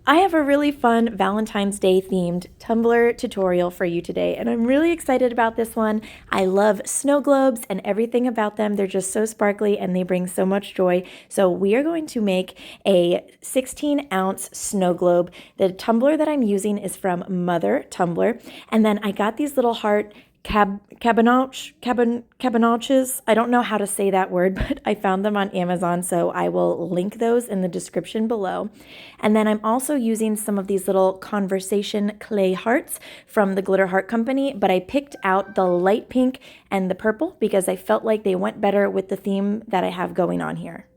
I have a really fun Valentine's Day themed Tumbler tutorial for you today, and I'm really excited about this one. I love snow globes and everything about them. They're just so sparkly and they bring so much joy. So we are going to make a 16-ounce snow globe. The tumbler that I'm using is from Mother Tumbler, and then I got these little heart cabanaches. I don't know how to say that word, but I found them on Amazon, so I will link those in the description below. And then I'm also using some of these little conversation clay hearts from the Glitter Heart Company, but I picked out the light pink and the purple because I felt like they went better with the theme that I have going on here.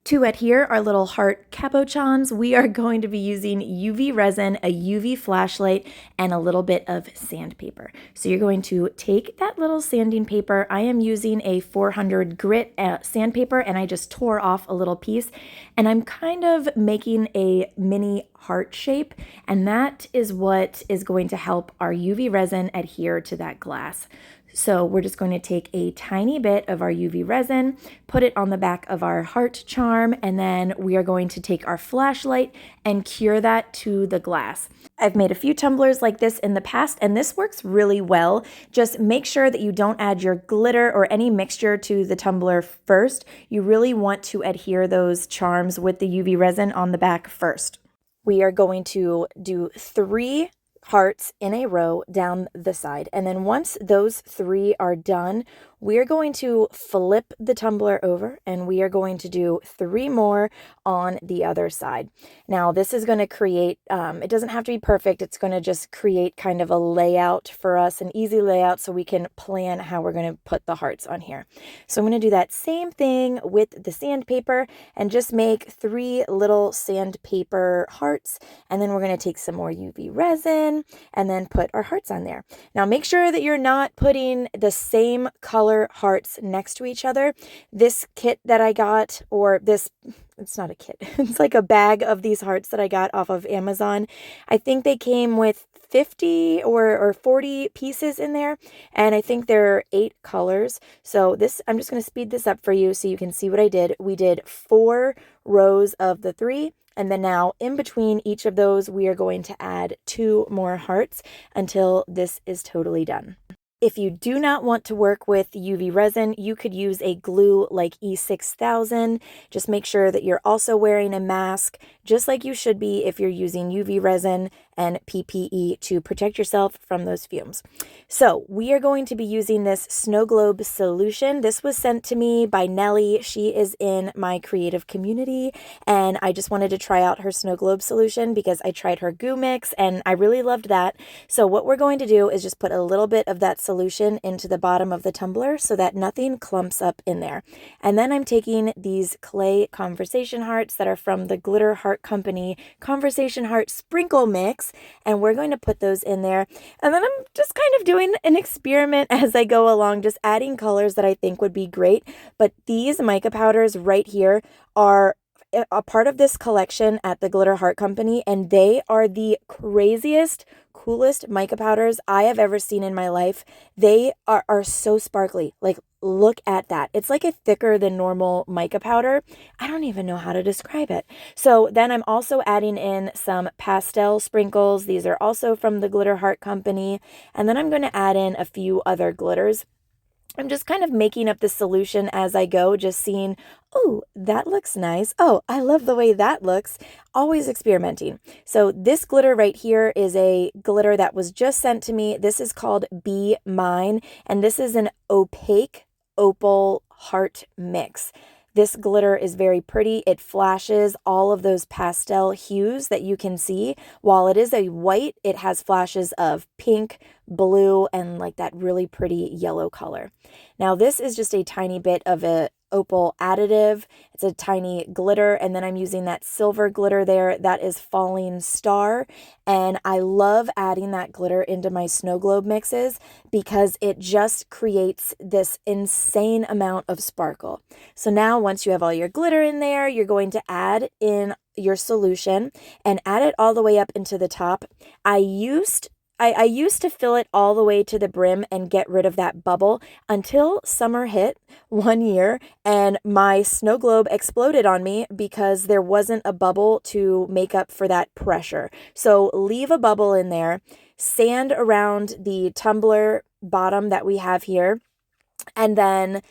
To adhere our little heart cabochons, we are going to be using UV resin, a UV flashlight, and a little bit of sandpaper. So you're going to take that little sanding paper. I am using a 400 grit sandpaper, and I just tore off a little piece. And I'm kind of making a mini heart shape, and that is what is going to help our UV resin adhere to that glass. So we're just going to take a tiny bit of our UV resin, put it on the back of our heart charm, and then we are going to take our flashlight and cure that to the glass. I've made a few tumblers like this in the past, and this works really well. Just make sure that you don't add your glitter or any mixture to the tumbler first. You really want to adhere those charms with the UV resin on the back first. We are going to do 3 hearts in a row down the side. And then once those 3 are done, we're going to flip the tumbler over and we are going to do 3 more on the other side. Now, this is going to create, it doesn't have to be perfect. It's going to just create kind of a layout for us, an easy layout so we can plan how we're going to put the hearts on here. So I'm going to do that same thing with the sandpaper and just make 3 little sandpaper hearts. And then we're going to take some more UV resin and then put our hearts on there. Now, make sure that you're not putting the same color hearts next to each other. This kit that I got, or this, it's not a kit, it's like a bag of these hearts that I got off of Amazon. I think they came with 50 or 40 pieces in there, and I think there are 8 colors. So this, I'm just going to speed this up for you so you can see what I did. We did 4 rows of the 3. And then now in between each of those, we are going to add 2 more hearts until this is totally done. If you do not want to work with UV resin, you could use a glue like E6000. Just make sure that you're also wearing a mask, just like you should be if you're using UV resin and PPE to protect yourself from those fumes. So we are going to be using this snow globe solution. This was sent to me by Nellie. She is in my creative community, and I just wanted to try out her snow globe solution because I tried her goo mix and I really loved that. So what we're going to do is just put a little bit of that solution into the bottom of the tumbler so that nothing clumps up in there. And then I'm taking these clay conversation hearts that are from the Glitter Heart Company Conversation Heart Sprinkle Mix, and we're going to put those in there. And then I'm just kind of doing an experiment as I go along, just adding colors that I think would be great. But these mica powders right here are a part of this collection at the Glitter Heart Company, and they are the craziest, coolest mica powders I have ever seen in my life. They are so sparkly. Like, look at that. It's like a thicker than normal mica powder. I don't even know how to describe it. So then I'm also adding in some pastel sprinkles. These are also from the Glitter Heart Company. And then I'm going to add in a few other glitters. I'm just kind of making up the solution as I go, just seeing, oh, that looks nice. Oh, I love the way that looks. Always experimenting. So this glitter right here is a glitter that was just sent to me. This is called Be Mine, and this is an opaque opal heart mix. This glitter is very pretty. It flashes all of those pastel hues that you can see. While it is a white, it has flashes of pink, blue, and like that really pretty yellow color. Now this is just a tiny bit of a opal additive. It's a tiny glitter, and then I'm using that silver glitter there. That is Falling Star, and I love adding that glitter into my snow globe mixes because it just creates this insane amount of sparkle. So now once you have all your glitter in there, you're going to add in your solution and add it all the way up into the top. I used I used to fill it all the way to the brim and get rid of that bubble until summer hit one year and my snow globe exploded on me because there wasn't a bubble to make up for that pressure. So leave a bubble in there, sand around the tumbler bottom that we have here, and then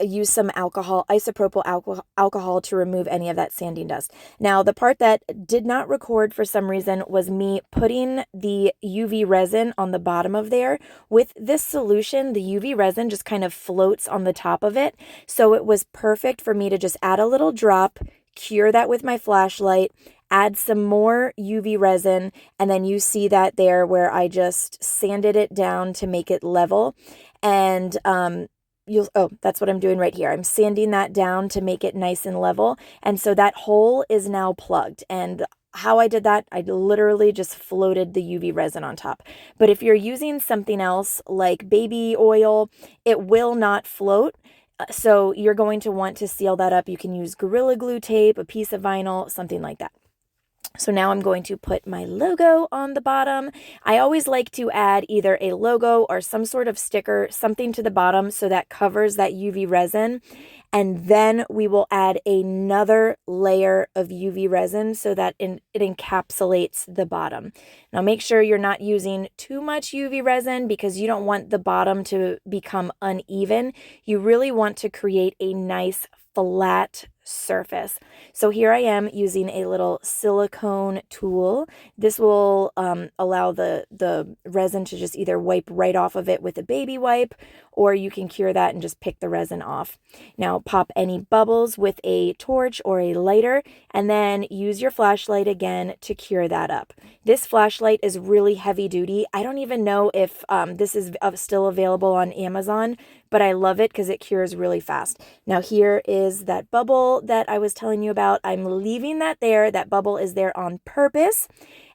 use some alcohol, isopropyl alcohol to remove any of that sanding dust. Now, the part that did not record for some reason was me putting the UV resin on the bottom of there. With this solution, the UV resin just kind of floats on the top of it. So it was perfect for me to just add a little drop, cure that with my flashlight, add some more UV resin, and then you see that there where I just sanded it down to make it level. And that's what I'm doing right here. I'm sanding that down to make it nice and level. And so that hole is now plugged. And how I did that, I literally just floated the UV resin on top. But if you're using something else like baby oil, it will not float. So you're going to want to seal that up. You can use Gorilla Glue tape, a piece of vinyl, something like that. So now I'm going to put my logo on the bottom. I always like to add either a logo or some sort of sticker, something to the bottom so that covers that UV resin. And then we will add another layer of UV resin so that it encapsulates the bottom. Now make sure you're not using too much UV resin because you don't want the bottom to become uneven. You really want to create a nice flat surface. So here I am using a little silicone tool. This will allow the resin to just either wipe right off of it with a baby wipe, or you can cure that and just pick the resin off. Now pop any bubbles with a torch or a lighter, and then use your flashlight again to cure that up. This flashlight is really heavy duty. I don't even know if this is still available on Amazon, but I love it because it cures really fast. Now here is that bubble that I was telling you about. I'm leaving that there. That bubble is there on purpose.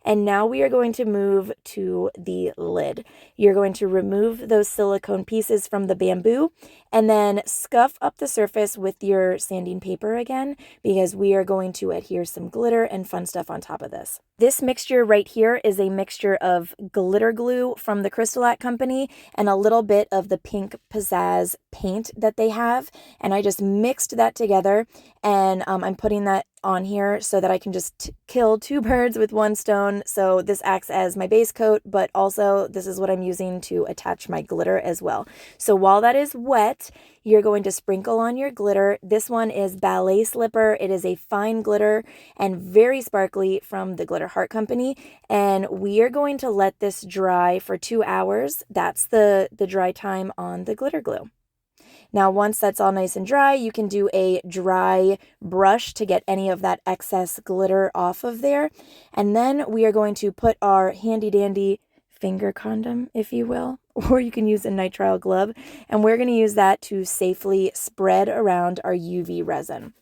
And now we are going to move to the lid. You're going to remove those silicone pieces from the bamboo and then scuff up the surface with your sanding paper again, because we are going to adhere some glitter and fun stuff on top of this. This mixture right here is a mixture of glitter glue from the Crystal Company and a little bit of the pink pizzazz paint that they have. And I just mixed that together, and I'm putting that on here so that I can just kill two birds with one stone. So this acts as my base coat, but also this is what I'm using to attach my glitter as well. So while that is wet, you're going to sprinkle on your glitter. This one is Ballet Slipper. It is a fine glitter and very sparkly from the Glitter Heart Company. And we are going to let this dry for 2 hours. That's the dry time on the glitter glue. Now, once that's all nice and dry, you can do a dry brush to get any of that excess glitter off of there. And then we are going to put our handy dandy finger condom, if you will, or you can use a nitrile glove. And we're going to use that to safely spread around our UV resin.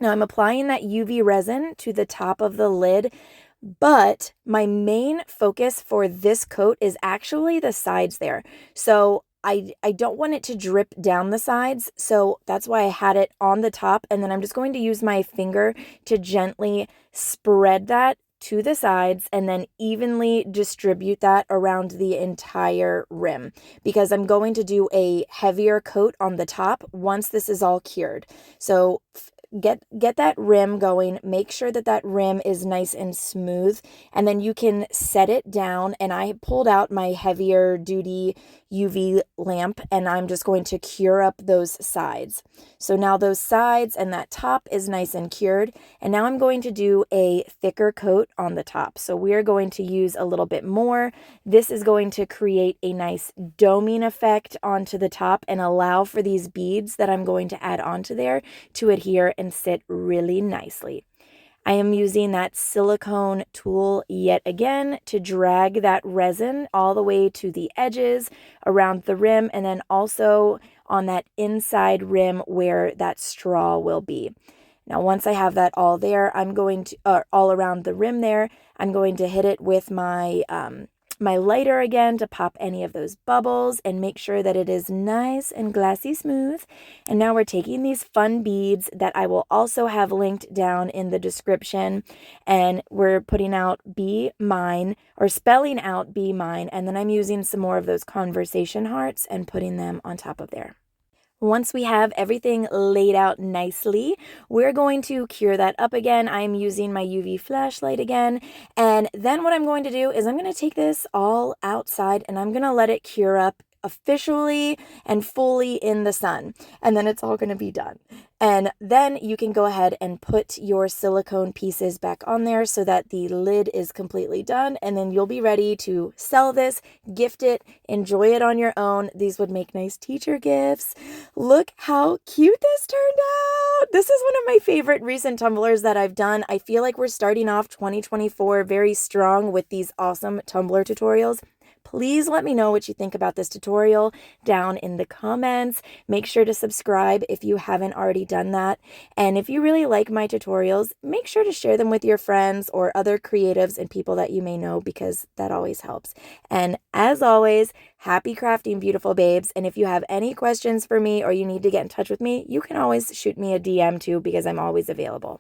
Now, I'm applying that UV resin to the top of the lid, but my main focus for this coat is actually the sides there. So I don't want it to drip down the sides, so that's why I had it on the top, and then I'm just going to use my finger to gently spread that to the sides and then evenly distribute that around the entire rim, because I'm going to do a heavier coat on the top once this is all cured. So get that rim going, make sure that that rim is nice and smooth, and then you can set it down. And I pulled out my heavier duty UV lamp, and I'm just going to cure up those sides. So now those sides and that top is nice and cured, and now I'm going to do a thicker coat on the top. So we're going to use a little bit more. This is going to create a nice doming effect onto the top and allow for these beads that I'm going to add onto there to adhere and sit really nicely. I am using that silicone tool yet again to drag that resin all the way to the edges around the rim, and then also on that inside rim where that straw will be. Now, once I have that all there, I'm going to, all around the rim there, I'm going to hit it with my my lighter again to pop any of those bubbles and make sure that it is nice and glassy smooth. And now we're taking these fun beads that I will also have linked down in the description, and we're putting out Be Mine, or spelling out Be Mine, and then I'm using some more of those conversation hearts and putting them on top of there. Once we have everything laid out nicely, we're going to cure that up again. I'm using my UV flashlight again. And then what I'm going to do is I'm going to take this all outside and I'm going to let it cure up officially and fully in the sun. And then it's all going to be done. And then you can go ahead and put your silicone pieces back on there so that the lid is completely done. And then you'll be ready to sell this, gift it, enjoy it on your own. These would make nice teacher gifts. Look how cute this turned out. This is one of my favorite recent tumblers that I've done. I feel like we're starting off 2024 very strong with these awesome Tumbler tutorials. Please let me know what you think about this tutorial down in the comments. Make sure to subscribe if you haven't already done that. And if you really like my tutorials, make sure to share them with your friends or other creatives and people that you may know, because that always helps. And as always, happy crafting, beautiful babes. And if you have any questions for me or you need to get in touch with me, you can always shoot me a DM too, because I'm always available.